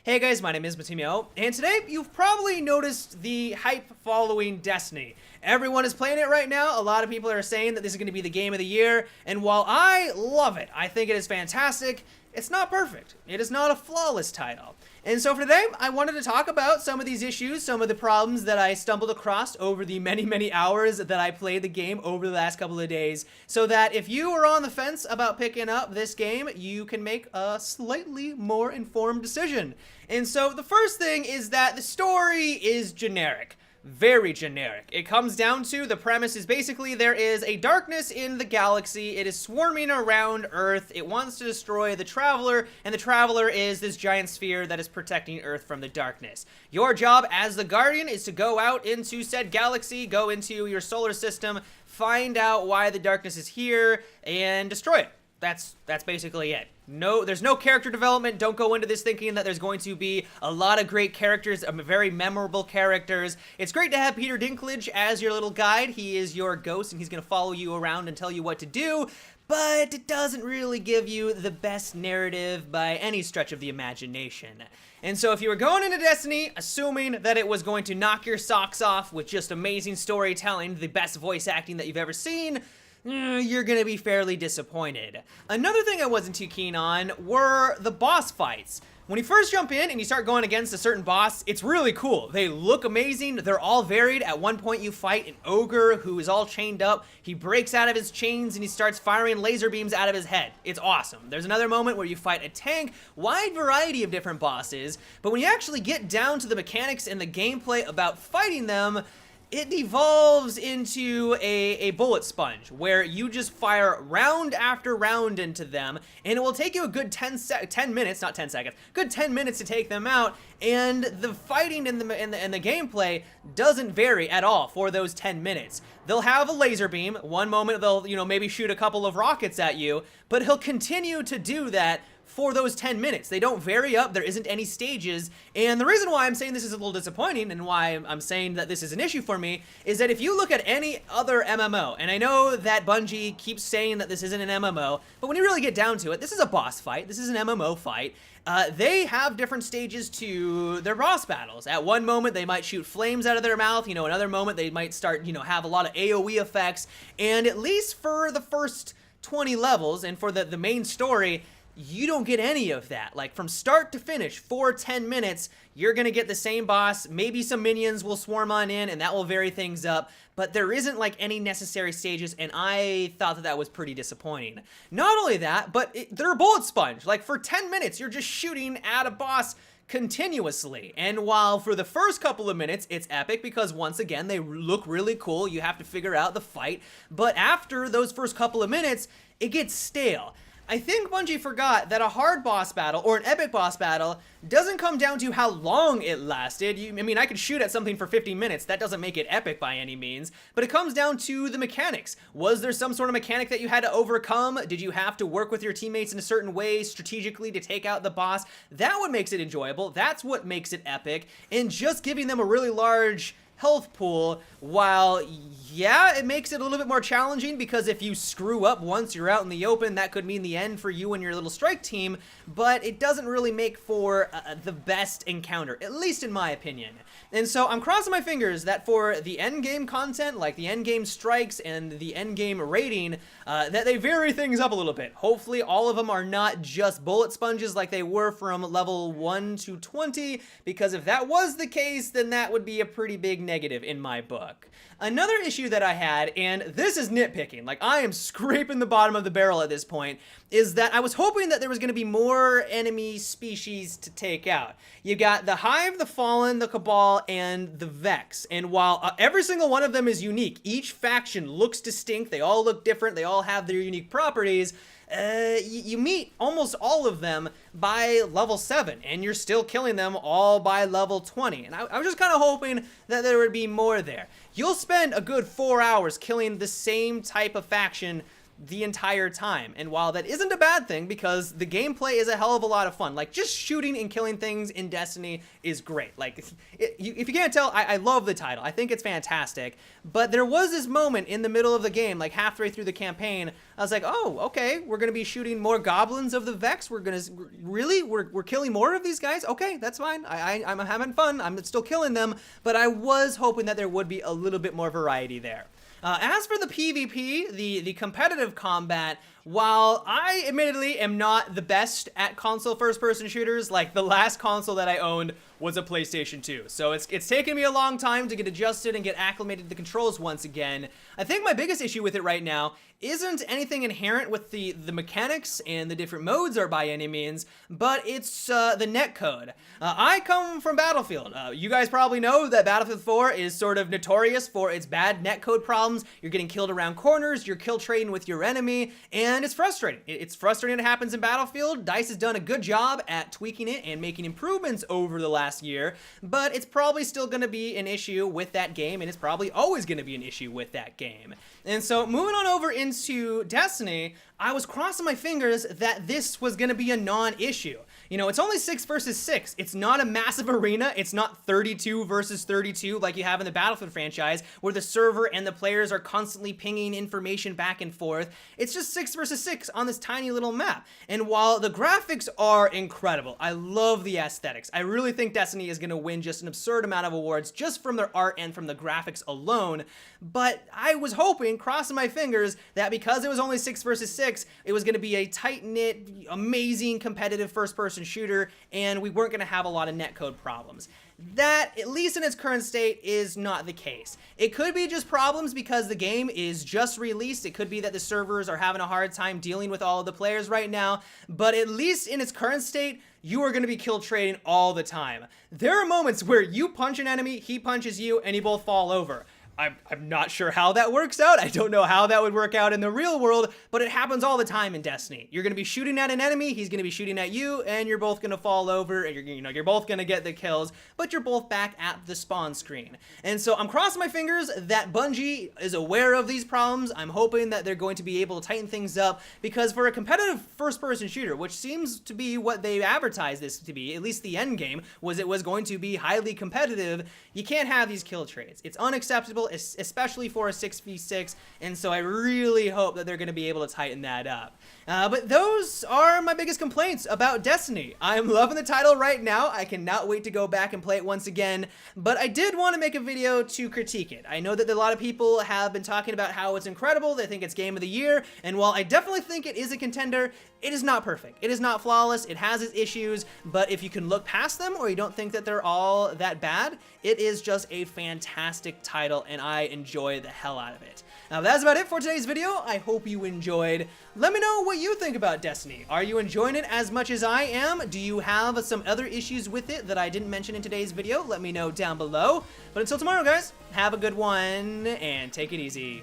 Hey guys, my name is Matimio, and today you've probably noticed the hype following Destiny. Everyone is playing it right now. A lot of people are saying that this is going to be the game of the year, and while I love it, I think it is fantastic, it's not perfect. It is not a flawless title. And so for today, I wanted to talk about some of these issues, some of the problems that I stumbled across over the many hours that I played the game over the last couple of days, so that if you are on the fence about picking up this game, you can make a slightly more informed decision. And so the first thing is that the story is generic. Very generic. It comes down to the premise is basically there is a darkness in the galaxy. It is swarming around Earth. It wants to destroy the Traveler, and the Traveler is this giant sphere that is protecting Earth from the darkness. Your job as the Guardian is to go out into said galaxy, go into your solar system, find out why the darkness is here, and destroy it. That's basically it. No, there's no character development. Don't go into this thinking that there's going to be a lot of great characters, very memorable characters. It's great to have Peter Dinklage as your little guide. He is your ghost, and he's going to follow you around and tell you what to do, but it doesn't really give you the best narrative by any stretch of the imagination. And so if you were going into Destiny assuming that it was going to knock your socks off with just amazing storytelling, the best voice acting that you've ever seen, you're gonna be fairly disappointed. Another thing I wasn't too keen on were the boss fights. When you first jump in and you start going against a certain boss, it's really cool. They look amazing. They're all varied. At one point you fight an ogre who is all chained up. He breaks out of his chains and he starts firing laser beams out of his head. It's awesome. There's another moment where you fight a tank, wide variety of different bosses, but when you actually get down to the mechanics and the gameplay about fighting them, it devolves into a bullet sponge where you just fire round after round into them, and it will take you a good 10 minutes, not 10 seconds, good 10 minutes to take them out, and the fighting and the gameplay doesn't vary at all for those 10 minutes. They'll have a laser beam. One moment they'll, maybe shoot a couple of rockets at you, but he'll continue to do that for those 10 minutes. They don't vary up, there isn't any stages, and the reason why I'm saying this is a little disappointing and why I'm saying that this is an issue for me is that if you look at any other MMO, and I know that Bungie keeps saying that this isn't an MMO, but when you really get down to it, this is a boss fight, this is an MMO fight. They have different stages to their boss battles. At one moment, they might shoot flames out of their mouth, another moment they might start, have a lot of AoE effects, and at least for the first 20 levels, and for the main story, you don't get any of that. Like, from start to finish, for 10 minutes, you're gonna get the same boss. Maybe some minions will swarm on in, and that will vary things up, but there isn't, like, any necessary stages, and I thought that was pretty disappointing. Not only that, but they're a bullet sponge. Like, for 10 minutes, you're just shooting at a boss continuously. And while for the first couple of minutes it's epic because once again they look really cool, you have to figure out the fight, but after those first couple of minutes it gets stale. I think Bungie forgot that a hard boss battle, or an epic boss battle, doesn't come down to how long it lasted. I could shoot at something for 50 minutes, that doesn't make it epic by any means, but it comes down to the mechanics. Was there some sort of mechanic that you had to overcome? Did you have to work with your teammates in a certain way strategically to take out the boss? That what makes it enjoyable, that's what makes it epic, and just giving them a really large health pool, while yeah, it makes it a little bit more challenging because if you screw up once you're out in the open, that could mean the end for you and your little strike team, but it doesn't really make for the best encounter, at least in my opinion. And so I'm crossing my fingers that for the end game content, like the end game strikes and the end game rating, that they vary things up a little bit. Hopefully all of them are not just bullet sponges like they were from level 1 to 20, because if that was the case, then that would be a pretty big negative in my book. Another issue that I had, and this is nitpicking, like I am scraping the bottom of the barrel at this point, is that I was hoping that there was going to be more enemy species to take out. You got the Hive, the Fallen, the Cabal, and the Vex, and while every single one of them is unique, each faction looks distinct, they all look different, they all have their unique properties, you meet almost all of them by level 7, and you're still killing them all by level 20. And I was just kind of hoping that there would be more there. You'll spend a good 4 hours killing the same type of faction the entire time. And while that isn't a bad thing, because the gameplay is a hell of a lot of fun, like just shooting and killing things in Destiny is great. Like if you can't tell, I love the title. I think it's fantastic. But there was this moment in the middle of the game, like halfway through the campaign, I was like, oh, okay, we're gonna be shooting more goblins of the Vex. We're killing more of these guys. Okay, that's fine. I'm having fun. I'm still killing them. But I was hoping that there would be a little bit more variety there. As for the PvP, the competitive combat, while I admittedly am not the best at console first-person shooters, like the last console that I owned was a PlayStation 2. So it's taken me a long time to get adjusted and get acclimated to the controls once again. I think my biggest issue with it right now isn't anything inherent with the mechanics and the different modes are by any means, but it's the netcode. I come from Battlefield. You guys probably know that Battlefield 4 is sort of notorious for its bad netcode problems. You're getting killed around corners, you're kill trading with your enemy, and it's frustrating. It's frustrating it happens in Battlefield. DICE has done a good job at tweaking it and making improvements over the last year, but it's probably still going to be an issue with that game, and it's probably always going to be an issue with that game. And so moving on over into Destiny, I was crossing my fingers that this was going to be a non-issue. You know, it's only 6 versus 6. It's not a massive arena. It's not 32 versus 32 like you have in the Battlefield franchise, where the server and the players are constantly pinging information back and forth. It's just 6 versus 6 on this tiny little map. And while the graphics are incredible, I love the aesthetics. I really think Destiny is going to win just an absurd amount of awards just from their art and from the graphics alone. But I was hoping, crossing my fingers, that because it was only 6 versus 6, it was going to be a tight-knit, amazing, competitive first-person shooter, and we weren't going to have a lot of netcode problems. That, at least in its current state, is not the case. It could be just problems because the game is just released. It could be that the servers are having a hard time dealing with all of the players right now, but at least in its current state, you are going to be kill trading all the time. There are moments where you punch an enemy, he punches you, and you both fall over. I'm not sure how that works out. I don't know how that would work out in the real world, but it happens all the time in Destiny. You're going to be shooting at an enemy, he's going to be shooting at you, and you're both going to fall over, and you're both going to get the kills, but you're both back at the spawn screen. And so I'm crossing my fingers that Bungie is aware of these problems. I'm hoping that they're going to be able to tighten things up, because for a competitive first-person shooter, which seems to be what they advertised this to be, at least the end game, was it was going to be highly competitive, you can't have these kill trades. It's unacceptable, especially for a 6v6, and so I really hope that they're going to be able to tighten that up. But those are my biggest complaints about Destiny. I'm loving the title right now. I cannot wait to go back and play it once again, but I did want to make a video to critique it. I know that a lot of people have been talking about how it's incredible, they think it's Game of the Year, and while I definitely think it is a contender, it is not perfect. It is not flawless. It has its issues, but if you can look past them or you don't think that they're all that bad, it is just a fantastic title, and I enjoy the hell out of it. Now, that's about it for today's video. I hope you enjoyed. Let me know what you think about Destiny. Are you enjoying it as much as I am? Do you have some other issues with it that I didn't mention in today's video? Let me know down below. But until tomorrow, guys, have a good one, and take it easy.